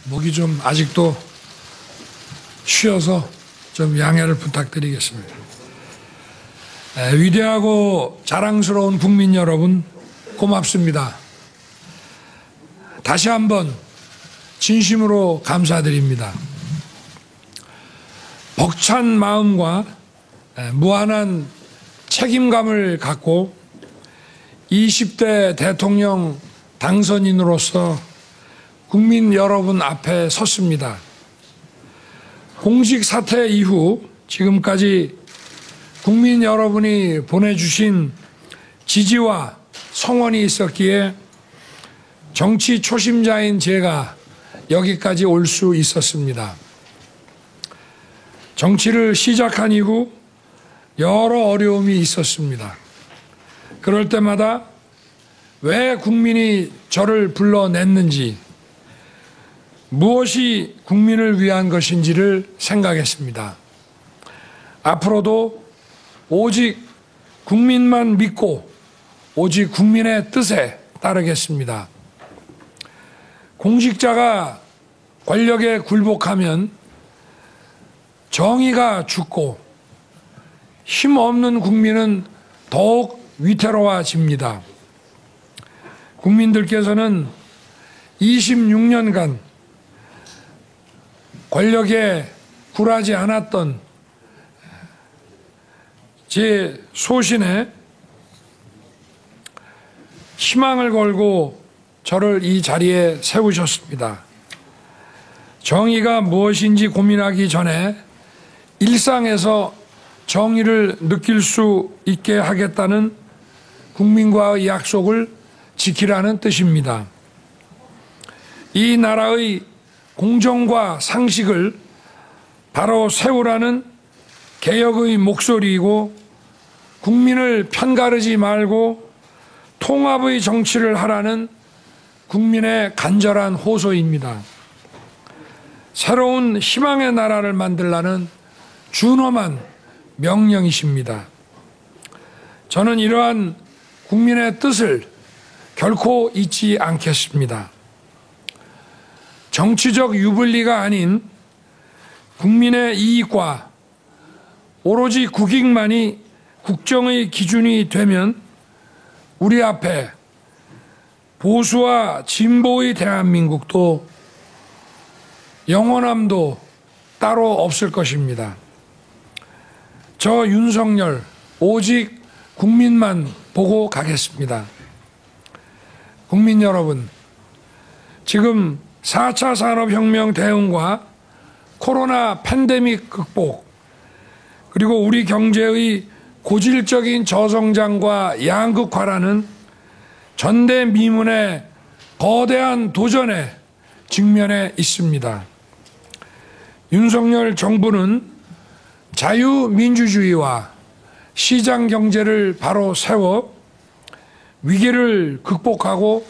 목이 좀 아직도 쉬어서 좀 양해를 부탁드리겠습니다. 위대하고 자랑스러운 국민 여러분, 고맙습니다. 다시 한번 진심으로 감사드립니다. 벅찬 마음과 무한한 책임감을 갖고 20대 대통령 당선인으로서 국민 여러분 앞에 섰습니다. 공직 사퇴 이후 지금까지 국민 여러분이 보내주신 지지와 성원이 있었기에 정치 초심자인 제가 여기까지 올 수 있었습니다. 정치를 시작한 이후 여러 어려움이 있었습니다. 그럴 때마다 왜 국민이 저를 불러냈는지, 무엇이 국민을 위한 것인지를 생각했습니다. 앞으로도 오직 국민만 믿고 오직 국민의 뜻에 따르겠습니다. 공직자가 권력에 굴복하면 정의가 죽고 힘없는 국민은 더욱 위태로워집니다. 국민들께서는 26년간 권력에 굴하지 않았던 제 소신에 희망을 걸고 저를 이 자리에 세우셨습니다. 정의가 무엇인지 고민하기 전에 일상에서 정의를 느낄 수 있게 하겠다는 국민과의 약속을 지키라는 뜻입니다. 이 나라의 공정과 상식을 바로 세우라는 개혁의 목소리이고, 국민을 편가르지 말고 통합의 정치를 하라는 국민의 간절한 호소입니다. 새로운 희망의 나라를 만들라는 준엄한 명령이십니다. 저는 이러한 국민의 뜻을 결코 잊지 않겠습니다. 정치적 유불리가 아닌 국민의 이익과 오로지 국익만이 국정의 기준이 되면 우리 앞에 보수와 진보의 대한민국도 영원함도 따로 없을 것입니다. 저 윤석열 오직 국민만 보고 가겠습니다. 국민 여러분, 지금 4차 산업혁명 대응과 코로나 팬데믹 극복, 그리고 우리 경제의 고질적인 저성장과 양극화라는 전대미문의 거대한 도전에 직면해 있습니다. 윤석열 정부는 자유민주주의와 시장경제를 바로 세워 위기를 극복하고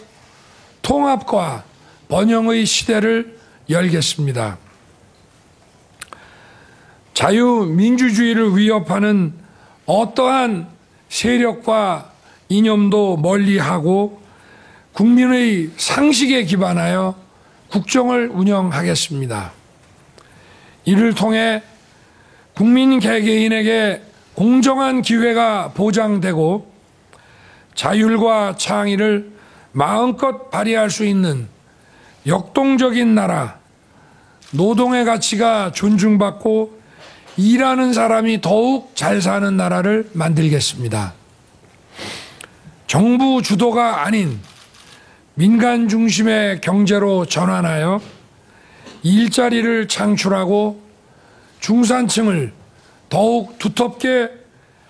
통합과 번영의 시대를 열겠습니다. 자유민주주의를 위협하는 어떠한 세력과 이념도 멀리하고 국민의 상식에 기반하여 국정을 운영하겠습니다. 이를 통해 국민 개개인에게 공정한 기회가 보장되고 자율과 창의를 마음껏 발휘할 수 있는 역동적인 나라, 노동의 가치가 존중받고 일하는 사람이 더욱 잘 사는 나라를 만들겠습니다. 정부 주도가 아닌 민간 중심의 경제로 전환하여 일자리를 창출하고 중산층을 더욱 두텁게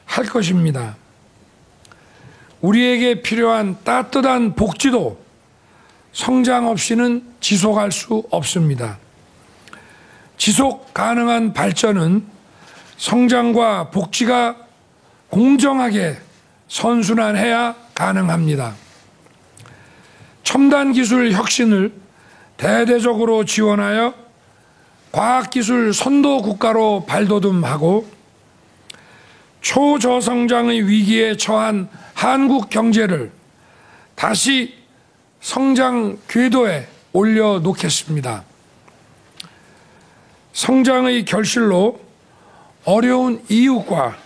할 것입니다. 우리에게 필요한 따뜻한 복지도 성장 없이는 지속할 수 없습니다. 지속 가능한 발전은 성장과 복지가 공정하게 선순환해야 가능합니다. 첨단 기술 혁신을 대대적으로 지원하여 과학기술 선도 국가로 발돋움하고 초저성장의 위기에 처한 한국 경제를 다시 성장 궤도에 올려놓겠습니다. 성장의 결실로 어려운 이웃과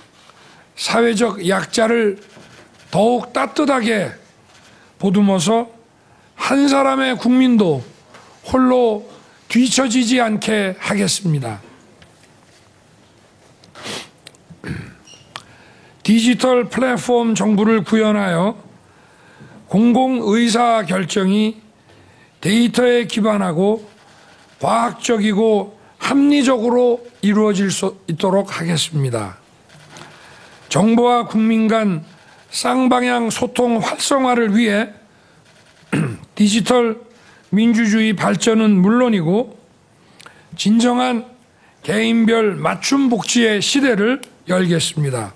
사회적 약자를 더욱 따뜻하게 보듬어서 한 사람의 국민도 홀로 뒤처지지 않게 하겠습니다. 디지털 플랫폼 정부를 구현하여 공공의사결정이 데이터에 기반하고 과학적이고 합리적으로 이루어질 수 있도록 하겠습니다. 정부와 국민 간 쌍방향 소통 활성화를 위해 디지털 민주주의 발전은 물론이고 진정한 개인별 맞춤 복지의 시대를 열겠습니다.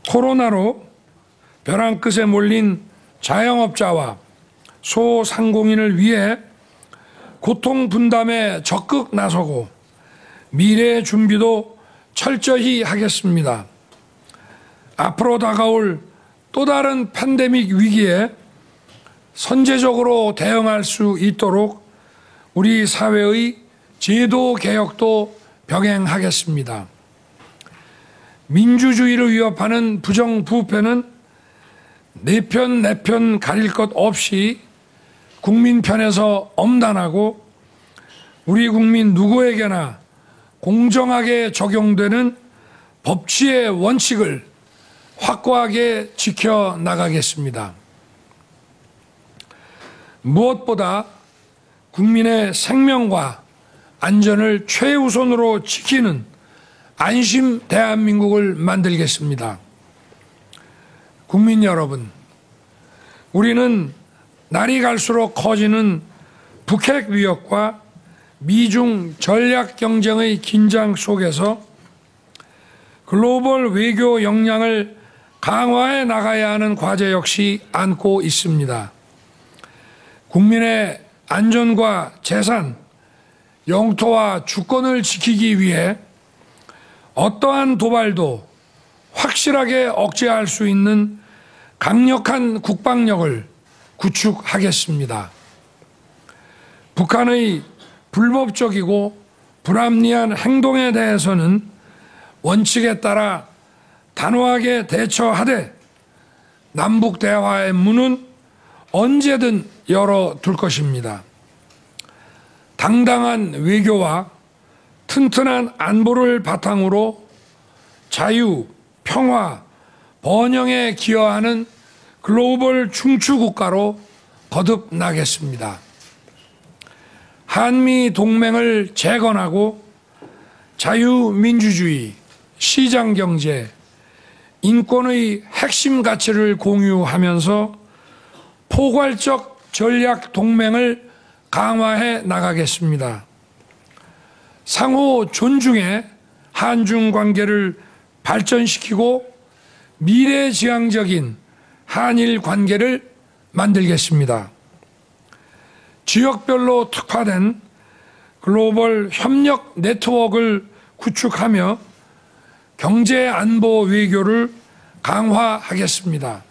코로나로 벼랑 끝에 몰린 자영업자와 소상공인을 위해 고통 분담에 적극 나서고 미래의 준비도 철저히 하겠습니다. 앞으로 다가올 또 다른 팬데믹 위기에 선제적으로 대응할 수 있도록 우리 사회의 제도 개혁도 병행하겠습니다. 민주주의를 위협하는 부정부패는 내 편 가릴 것 없이 국민 편에서 엄단하고 우리 국민 누구에게나 공정하게 적용되는 법치의 원칙을 확고하게 지켜나가겠습니다. 무엇보다 국민의 생명과 안전을 최우선으로 지키는 안심 대한민국을 만들겠습니다. 국민 여러분, 우리는 날이 갈수록 커지는 북핵 위협과 미중 전략 경쟁의 긴장 속에서 글로벌 외교 역량을 강화해 나가야 하는 과제 역시 안고 있습니다. 국민의 안전과 재산, 영토와 주권을 지키기 위해 어떠한 도발도 확실하게 억제할 수 있는 강력한 국방력을 구축하겠습니다. 북한의 불법적이고 불합리한 행동에 대해서는 원칙에 따라 단호하게 대처하되 남북 대화의 문은 언제든 열어둘 것입니다. 당당한 외교와 튼튼한 안보를 바탕으로 자유, 평화, 번영에 기여하는 글로벌 중추국가로 거듭나겠습니다. 한미 동맹을 재건하고 자유민주주의, 시장경제, 인권의 핵심 가치를 공유하면서 포괄적 전략 동맹을 강화해 나가겠습니다. 상호 존중해 한중 관계를 발전시키고 미래지향적인 한일 관계를 만들겠습니다. 지역별로 특화된 글로벌 협력 네트워크를 구축하며 경제 안보 외교를 강화하겠습니다.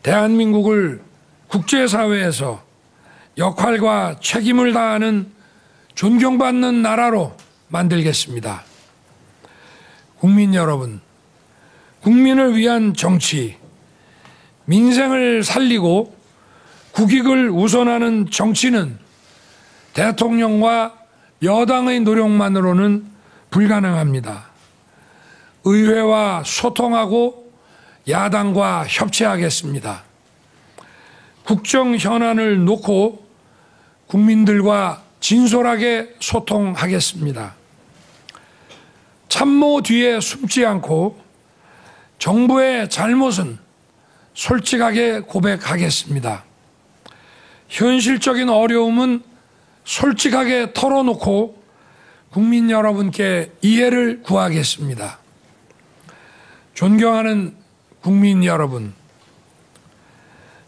대한민국을 국제사회에서 역할과 책임을 다하는 존경받는 나라로 만들겠습니다. 국민 여러분, 국민을 위한 정치, 민생을 살리고 국익을 우선하는 정치는 대통령과 여당의 노력만으로는 불가능합니다. 의회와 소통하고 야당과 협치하겠습니다. 국정 현안을 놓고 국민들과 진솔하게 소통하겠습니다. 참모 뒤에 숨지 않고 정부의 잘못은 솔직하게 고백하겠습니다. 현실적인 어려움은 솔직하게 털어놓고 국민 여러분께 이해를 구하겠습니다. 존경하는 국민 여러분,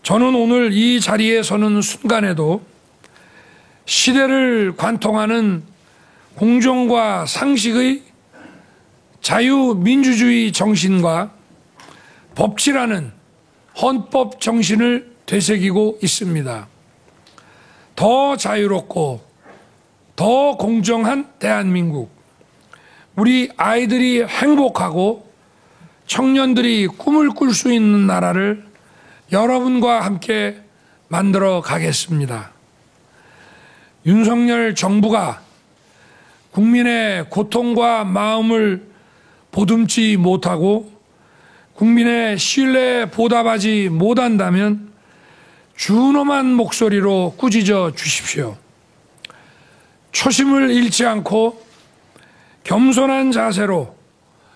저는 오늘 이 자리에 서는 순간에도 시대를 관통하는 공정과 상식의 자유민주주의 정신과 법치라는 헌법 정신을 되새기고 있습니다. 더 자유롭고 더 공정한 대한민국, 우리 아이들이 행복하고 청년들이 꿈을 꿀 수 있는 나라를 여러분과 함께 만들어 가겠습니다. 윤석열 정부가 국민의 고통과 마음을 보듬지 못하고 국민의 신뢰에 보답하지 못한다면 준엄한 목소리로 꾸짖어 주십시오. 초심을 잃지 않고 겸손한 자세로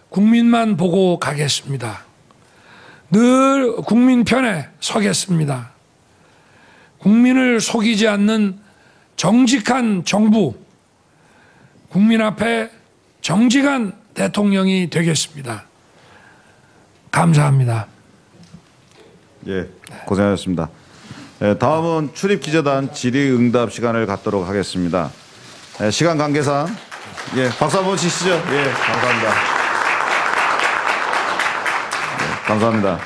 국민만 보고 가겠습니다. 늘 국민 편에 서겠습니다. 국민을 속이지 않는 정직한 정부, 국민 앞에 정직한 대통령이 되겠습니다. 감사합니다. 예, 고생하셨습니다. 예, 다음은 출입기자단 질의응답 시간을 갖도록 하겠습니다. 예, 시간 관계상 예, 박수 한번 치시죠. 예, 감사합니다. 예, 감사합니다.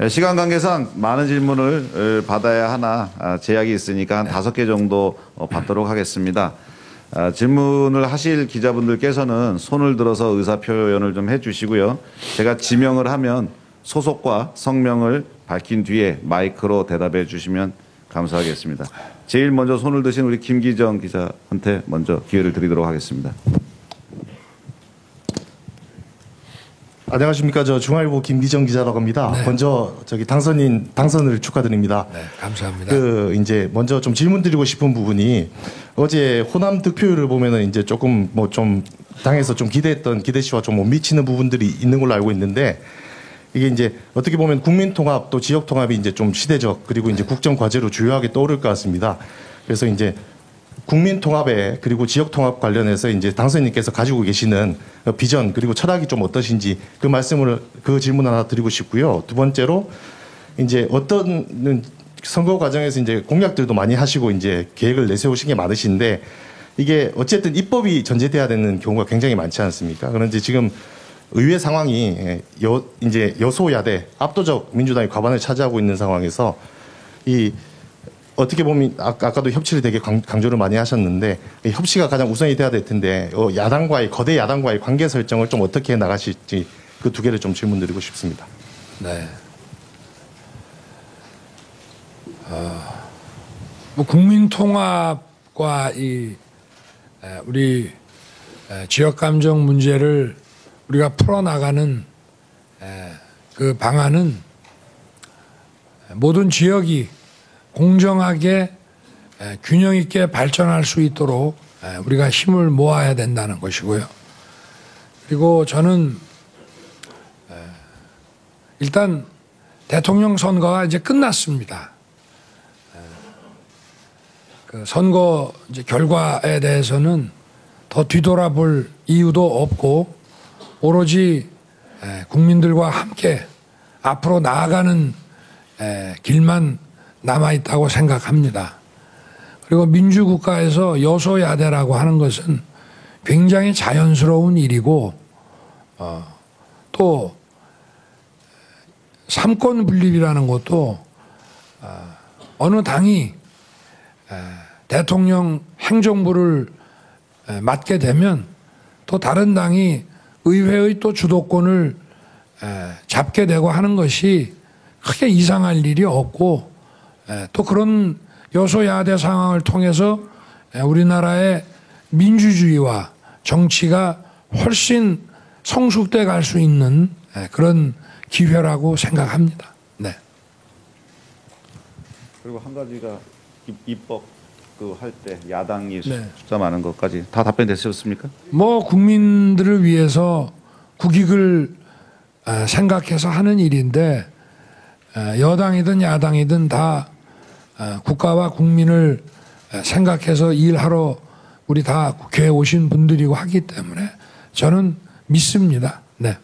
예, 시간 관계상 많은 질문을 받아야 하나 제약이 있으니까 한 5개 정도 받도록 하겠습니다. 질문을 하실 기자분들께서는 손을 들어서 의사표현을 좀 해주시고요. 제가 지명을 하면 소속과 성명을 밝힌 뒤에 마이크로 대답해 주시면 감사하겠습니다. 제일 먼저 손을 드신 우리 김기정 기자한테 먼저 기회를 드리도록 하겠습니다. 안녕하십니까. 저 중앙일보 김기정 기자라고 합니다. 네. 먼저 당선을 축하드립니다. 네, 감사합니다. 이제 먼저 좀 질문 드리고 싶은 부분이 어제 호남 득표율을 보면은 이제 조금 뭐 좀 당에서 좀 기대했던 기대치와 좀 못 미치는 부분들이 있는 걸로 알고 있는데 이게 이제 어떻게 보면 국민 통합 또 지역 통합이 이제 좀 시대적 그리고 이제 국정 과제로 주요하게 떠오를 것 같습니다. 그래서 이제 국민 통합에 그리고 지역 통합 관련해서 이제 당선인께서 가지고 계시는 비전 그리고 철학이 좀 어떠신지 그 질문 하나 드리고 싶고요. 두 번째로 이제 어떤 선거 과정에서 이제 공약들도 많이 하시고 이제 계획을 내세우신 게 많으신데 이게 어쨌든 입법이 전제돼야 되는 경우가 굉장히 많지 않습니까? 그런데 지금 의회 상황이 이제 여소야대 압도적 민주당이 과반을 차지하고 있는 상황에서 어떻게 보면 아까도 협치를 되게 강조를 많이 하셨는데 협치가 가장 우선이 돼야 될 텐데 거대 야당과의 관계 설정을 좀 어떻게 나가실지 그 2개를 좀 질문드리고 싶습니다. 네. 뭐 국민 통합과 우리 지역 감정 문제를 우리가 풀어나가는 그 방안은 모든 지역이 공정하게 균형 있게 발전할 수 있도록 우리가 힘을 모아야 된다는 것이고요. 그리고 저는 일단 대통령 선거가 이제 끝났습니다. 그 선거 이제 결과에 대해서는 더 뒤돌아볼 이유도 없고 오로지 국민들과 함께 앞으로 나아가는 길만 남아있다고 생각합니다. 그리고 민주국가에서 여소야대라고 하는 것은 굉장히 자연스러운 일이고 또 삼권 분립이라는 것도 어느 당이 대통령 행정부를 맡게 되면 또 다른 당이 의회의 또 주도권을 잡게 되고 하는 것이 크게 이상할 일이 없고 또 그런 여소야대 상황을 통해서 우리나라의 민주주의와 정치가 훨씬 성숙돼 갈 수 있는 그런 기회라고 생각합니다. 네. 그리고 한 가지가 입법 할 때 야당이 숫자 많은 것까지 다 답변되셨습니까? 뭐 국민들을 위해서 국익을 생각해서 하는 일인데 여당이든 야당이든 다 국가와 국민을 생각해서 일하러 우리 다 국회에 오신 분들이고 하기 때문에 저는 믿습니다. 네.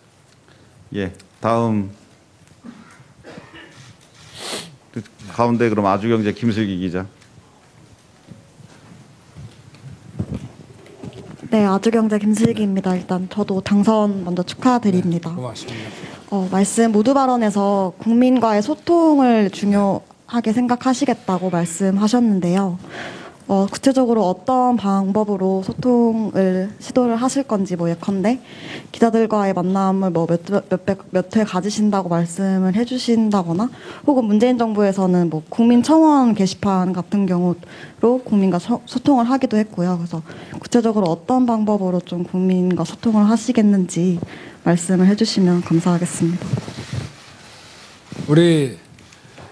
예, 다음 가운데 그럼 아주경제 김슬기 기자. 네, 아주경제 김슬기입니다. 일단 저도 당선 먼저 축하드립니다. 고맙습니다. 말씀 모두 발언에서 국민과의 소통을 중요하게 생각하시겠다고 말씀하셨는데요. 구체적으로 어떤 방법으로 소통을 시도를 하실 건지 예컨대 기자들과의 만남을 몇 회 가지신다고 말씀을 해주신다거나 혹은 문재인 정부에서는 국민청원 게시판 같은 경우로 국민과 소통을 하기도 했고요. 그래서 구체적으로 어떤 방법으로 좀 국민과 소통을 하시겠는지 말씀을 해주시면 감사하겠습니다. 우리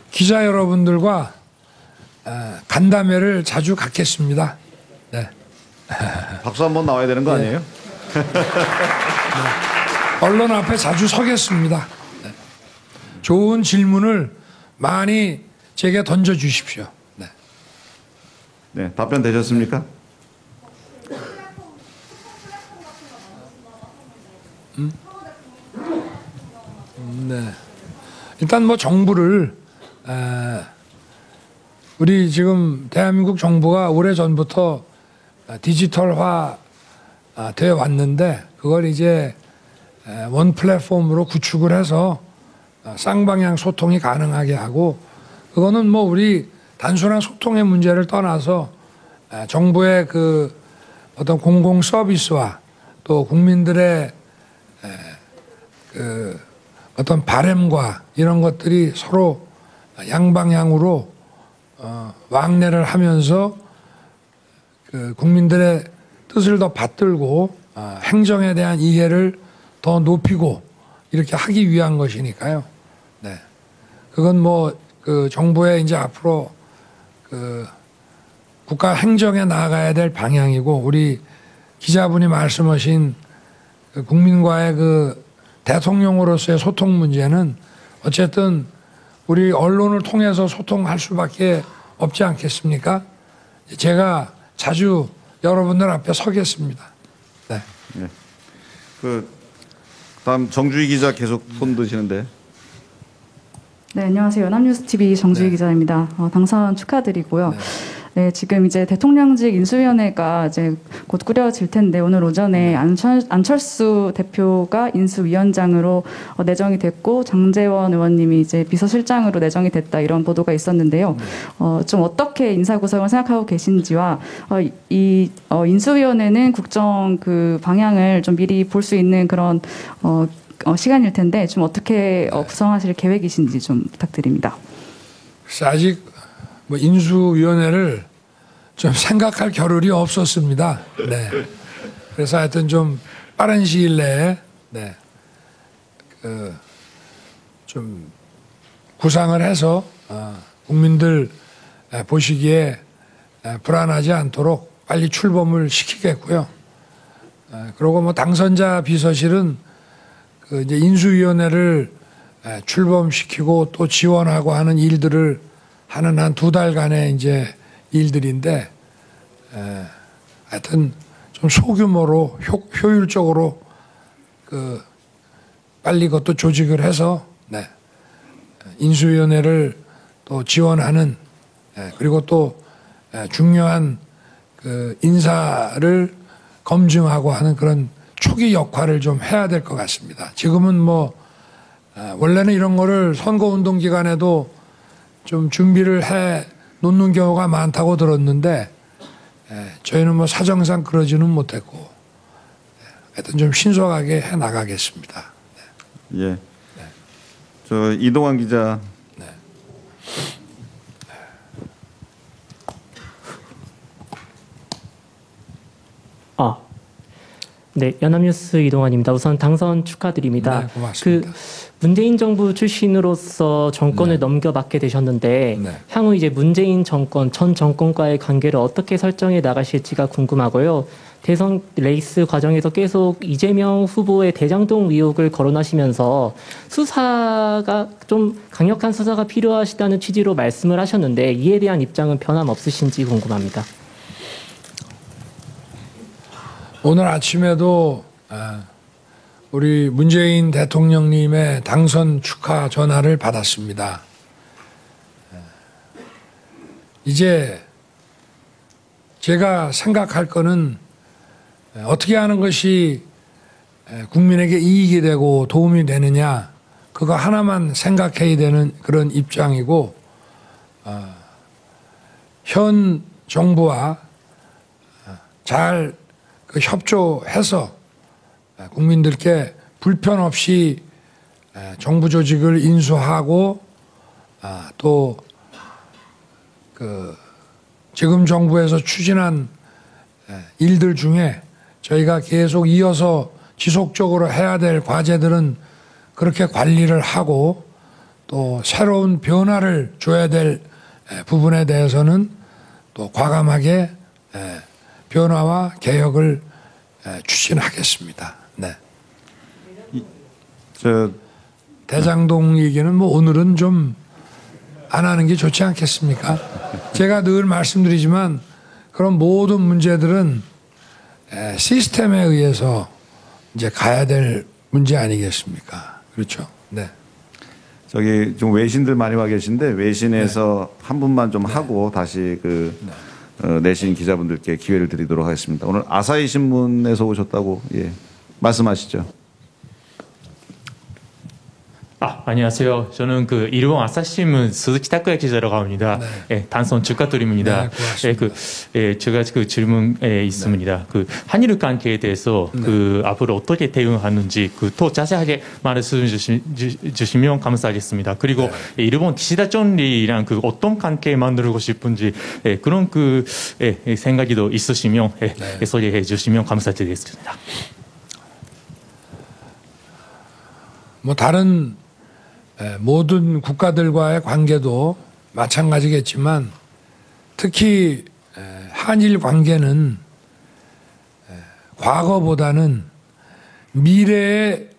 기자 여러분들과 간담회를 자주 갖겠습니다. 네. 박수 한번 나와야 되는 거 아니에요? 네. 언론 앞에 자주 서겠습니다. 네. 좋은 질문을 많이 제게 던져주십시오. 네. 네, 답변 되셨습니까? 네. 일단 정부를 우리 지금 대한민국 정부가 오래전부터 디지털화 되어 왔는데 그걸 이제 원 플랫폼으로 구축을 해서 쌍방향 소통이 가능하게 하고 그거는 우리 단순한 소통의 문제를 떠나서 정부의 그 어떤 공공 서비스와 또 국민들의 그 어떤 바램과 이런 것들이 서로 양방향으로 왕래를 하면서 그 국민들의 뜻을 더 받들고 행정에 대한 이해를 더 높이고 이렇게 하기 위한 것이니까요. 네. 그건 그 정부의 이제 앞으로 그 국가 행정에 나아가야 될 방향이고 우리 기자분이 말씀하신 그 국민과의 그 대통령으로서의 소통 문제는 어쨌든 우리 언론을 통해서 소통할 수밖에 없지 않겠습니까? 제가 자주 여러분들 앞에 서겠습니다. 네. 네. 다음 정주희 기자 계속 손 드시는데. 네, 안녕하세요. 연합뉴스TV 정주희 네. 기자입니다. 당선 축하드리고요. 네. 네, 지금 이제 대통령직 인수위원회가 이제 곧 꾸려질 텐데 오늘 오전에 안철수 대표가 인수위원장으로 내정이 됐고 장제원 의원님이 이제 비서실장으로 내정이 됐다 이런 보도가 있었는데요. 좀 어떻게 인사 구성을 생각하고 계신지와 이 인수위원회는 국정 그 방향을 좀 미리 볼 수 있는 그런 시간일 텐데 좀 어떻게 구성하실 계획이신지 좀 부탁드립니다. 그래서 아직 인수위원회를 좀 생각할 겨를이 없었습니다. 네. 그래서 하여튼 좀 빠른 시일 내에 네. 좀 구상을 해서 국민들 보시기에 불안하지 않도록 빨리 출범을 시키겠고요. 그리고 당선자 비서실은 그 이제 인수위원회를 출범시키고 또 지원하고 하는 일들을 하는 한 2달간의 이제 일들인데, 하여튼 좀 소규모로 효율적으로 그 빨리 그것도 조직을 해서 네. 인수위원회를 또 지원하는 그리고 또 중요한 그 인사를 검증하고 하는 그런 초기 역할을 좀 해야 될 것 같습니다. 지금은 원래는 이런 거를 선거운동 기간에도 좀 준비를 해 놓는 경우가 많다고 들었는데 저희는 사정상 그러지는 못했고 하여튼 좀 신속하게 해 나가겠습니다. 네. 예. 네. 저 이동환 기자. 네. 네, 연합뉴스 이동환입니다. 우선 당선 축하드립니다. 네, 고맙습니다. 그 문재인 정부 출신으로서 정권을 네. 넘겨받게 되셨는데 네. 향후 이제 문재인 정권 전 정권과의 관계를 어떻게 설정해 나가실지가 궁금하고요. 대선 레이스 과정에서 계속 이재명 후보의 대장동 의혹을 거론하시면서 수사가 좀 강력한 수사가 필요하시다는 취지로 말씀을 하셨는데 이에 대한 입장은 변함없으신지 궁금합니다. 오늘 아침에도 우리 문재인 대통령님의 당선 축하 전화를 받았습니다. 이제 제가 생각할 거는 어떻게 하는 것이 국민에게 이익이 되고 도움이 되느냐 그거 하나만 생각해야 되는 그런 입장이고 현 정부와 잘 그 협조해서 국민들께 불편 없이 정부 조직을 인수하고 또 그 지금 정부에서 추진한 일들 중에 저희가 계속 이어서 지속적으로 해야 될 과제들은 그렇게 관리를 하고 또 새로운 변화를 줘야 될 부분에 대해서는 또 과감하게 변화와 개혁을 추진하겠습니다. 네. 대장동 얘기는 뭐 오늘은 좀 안 하는 게 좋지 않겠습니까? 제가 늘 말씀드리지만 그런 모든 문제들은 시스템에 의해서 이제 가야 될 문제 아니겠습니까? 그렇죠. 네. 저기 좀 외신들 많이 와 계신데 외신에서 한 분만 좀 하고 다시 그 내신 기자분들께 기회를 드리도록 하겠습니다. 오늘 아사히 신문에서 오셨다고 말씀하시죠. 안녕하세요. 저는 그 일본 아사히신문 스즈키 타쿠야 기자라고 합니다. 네. 단순 축하드립니다. 네, 제가 그 질문에 있습니다. 그 한일 관계에 대해서 그 앞으로 어떻게 대응하는지 그 더 자세하게 말씀해 주시면 감사하겠습니다. 그리고 일본 기시다 총리랑 그 어떤 관계 만들고 싶은지 그런 그 생각이 더 있으시면 소개해 주시면 감사드리겠습니다. 뭐 다른 모든 국가들과의 관계도 마찬가지겠지만 특히 한일 관계는 과거보다는 미래에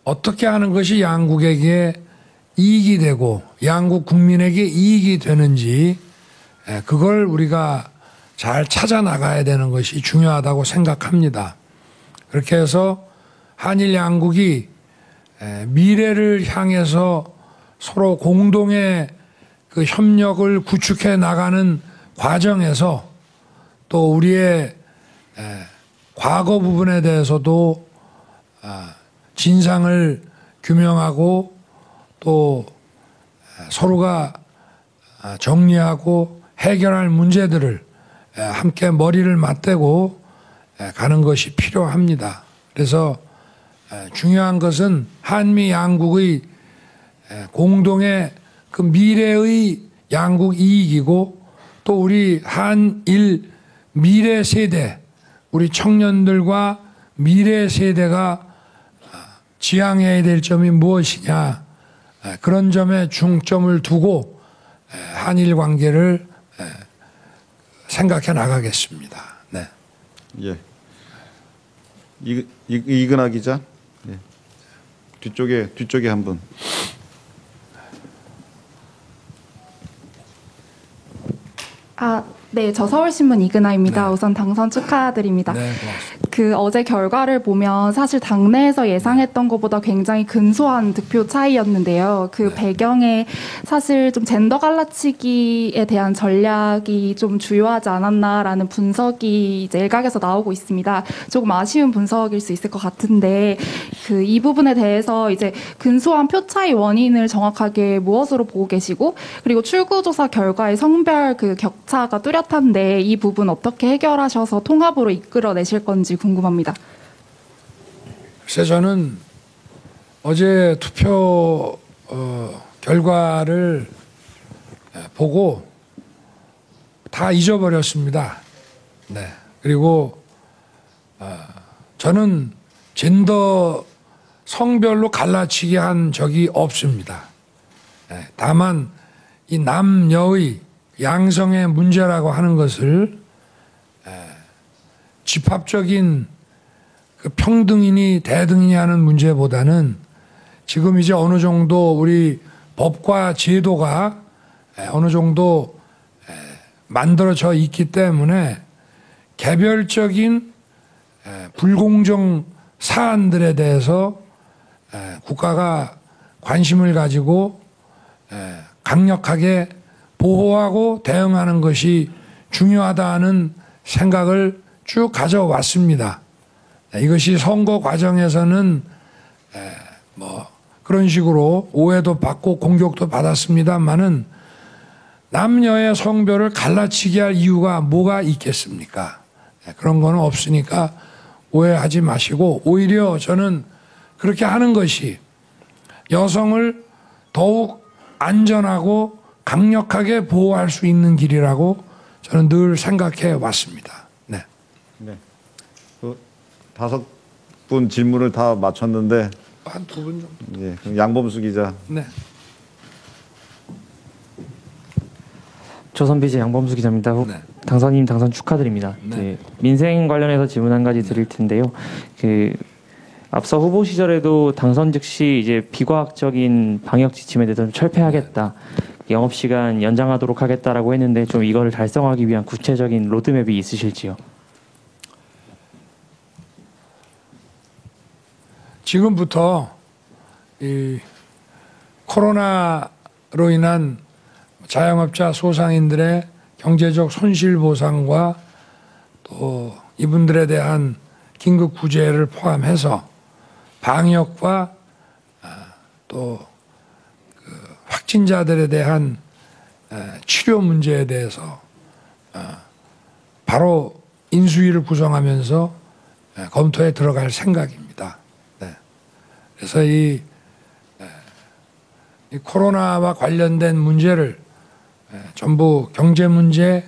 어떻게 하는 것이 양국에게 이익이 되고 양국 국민에게 이익이 되는지 그걸 우리가 잘 찾아 나가야 되는 것이 중요하다고 생각합니다. 그렇게 해서 한일 양국이 미래를 향해서 서로 공동의 그 협력을 구축해 나가는 과정에서 또 우리의 과거 부분에 대해서도 진상을 규명하고 또 서로가 정리하고 해결할 문제들을 함께 머리를 맞대고 가는 것이 필요합니다. 그래서 중요한 것은 한미 양국의 공동의 그 미래의 양국 이익이고 또 우리 한일 미래 세대, 우리 청년들과 미래 세대가 지향해야 될 점이 무엇이냐 그런 점에 중점을 두고 한일 관계를 생각해 나가겠습니다. 네. 예. 이근하 기자. 뒤쪽에 한 분. 네, 저 서울신문 이근하입니다. 네. 우선 당선 축하드립니다. 네, 고맙습니다. 그 어제 결과를 보면 사실 당내에서 예상했던 것보다 굉장히 근소한 득표 차이였는데요. 그 배경에 사실 좀 젠더 갈라치기에 대한 전략이 좀 주요하지 않았나라는 분석이 이제 일각에서 나오고 있습니다. 조금 아쉬운 분석일 수 있을 것 같은데 그 이 부분에 대해서 이제 근소한 표 차이 원인을 정확하게 무엇으로 보고 계시고 그리고 출구조사 결과의 성별 그 격차가 뚜렷한데 이 부분 어떻게 해결하셔서 통합으로 이끌어내실 건지 궁금합니다. 글쎄 저는 어제 투표 결과를 보고 다 잊어버렸습니다. 네. 그리고 저는 젠더 성별로 갈라치기 한 적이 없습니다. 네. 다만 이 남녀의 양성의 문제라고 하는 것을 집합적인 그 평등이니 대등이니 하는 문제보다는 지금 이제 어느 정도 우리 법과 제도가 어느 정도 만들어져 있기 때문에 개별적인 불공정 사안들에 대해서 국가가 관심을 가지고 강력하게 보호하고 대응하는 것이 중요하다는 생각을 쭉 가져왔습니다. 이것이 선거 과정에서는 뭐 그런 식으로 오해도 받고 공격도 받았습니다만은 남녀의 성별을 갈라치게 할 이유가 뭐가 있겠습니까? 그런 거는 없으니까 오해하지 마시고, 오히려 저는 그렇게 하는 것이 여성을 더욱 안전하고 강력하게 보호할 수 있는 길이라고 저는 늘 생각해 왔습니다. 네. 네. 그 5분 질문을 다 마쳤는데 한 2분 정도. 예, 그럼 양범수 기자. 네. 조선비제 양범수 기자입니다. 네. 당선인 당선 축하드립니다. 네. 민생 관련해서 질문 한 가지 드릴 텐데요. 앞서 후보 시절에도 당선 즉시 이제 비과학적인 방역 지침에 대해서 좀 철폐하겠다, 영업 시간 연장하도록 하겠다라고 했는데 좀 이거를 달성하기 위한 구체적인 로드맵이 있으실지요? 지금부터 이 코로나로 인한 자영업자 소상인들의 경제적 손실 보상과 또 이분들에 대한 긴급 구제를 포함해서 방역과 또 확진자들에 대한 치료 문제에 대해서 바로 인수위를 구성하면서 검토에 들어갈 생각입니다. 네. 그래서 이 코로나와 관련된 문제를 전부 경제 문제,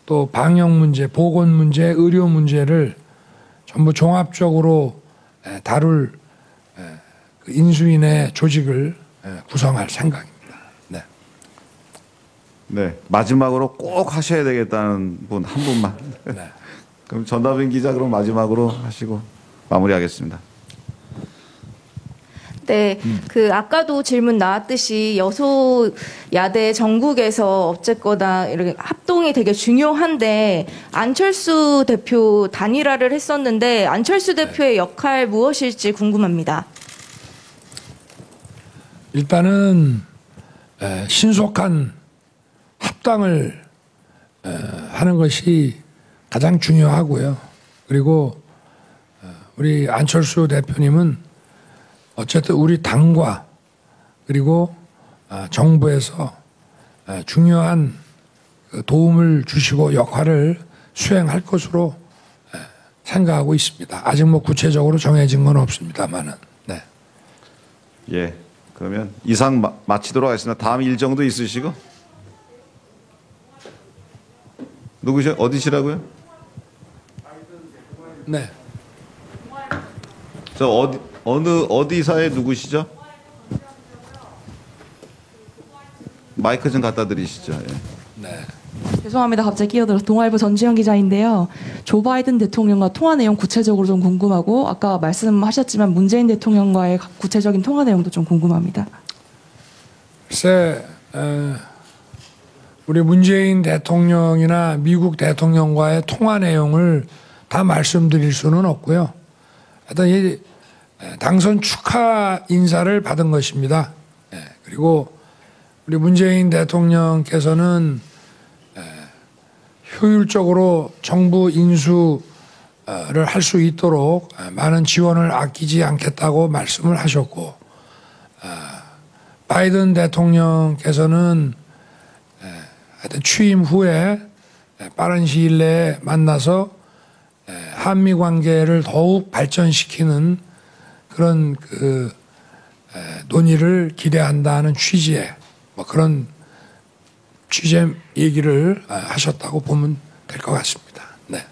또 방역 문제, 보건 문제, 의료 문제를 전부 종합적으로 다룰 그 인수인의 조직을 구성할 생각입니다. 네. 네. 마지막으로 꼭 하셔야 되겠다는 분 한 분만. 네. 그럼 전다빈 기자 그럼 마지막으로 하시고 마무리하겠습니다. 네, 그 아까도 질문 나왔듯이 여소야대 전국에서 어쨌거나 이렇게 합동이 되게 중요한데 안철수 대표 단일화를 했었는데 안철수 대표의 역할 무엇일지 궁금합니다. 일단은 신속한 합당을 하는 것이 가장 중요하고요. 그리고 우리 안철수 대표님은 어쨌든 우리 당과 그리고 정부에서 중요한 도움을 주시고 역할을 수행할 것으로 생각하고 있습니다. 아직 뭐 구체적으로 정해진 건 없습니다만은. 네. 예. 그러면 이상 마치도록 하겠습니다. 다음 일정도 있으시고. 누구셔? 어디시라고요? 네. 저 어디사의 누구시죠? 마이크 좀 갖다 드리시죠. 예. 네. 죄송합니다. 갑자기 끼어들어서 동아일보 전주현 기자인데요. 조 바이든 대통령과 통화 내용 구체적으로 좀 궁금하고 아까 말씀하셨지만 문재인 대통령과의 구체적인 통화 내용도 좀 궁금합니다. 글쎄 우리 문재인 대통령이나 미국 대통령과의 통화 내용을 다 말씀드릴 수는 없고요. 하여튼 이 당선 축하 인사를 받은 것입니다. 그리고 우리 문재인 대통령께서는 효율적으로 정부 인수를 할 수 있도록 많은 지원을 아끼지 않겠다고 말씀을 하셨고, 바이든 대통령께서는 하여튼 취임 후에 빠른 시일 내에 만나서 한미 관계를 더욱 발전시키는 그런 그 논의를 기대한다는 취지의 뭐 그런 취재 얘기를 하셨다고 보면 될 것 같습니다. 네.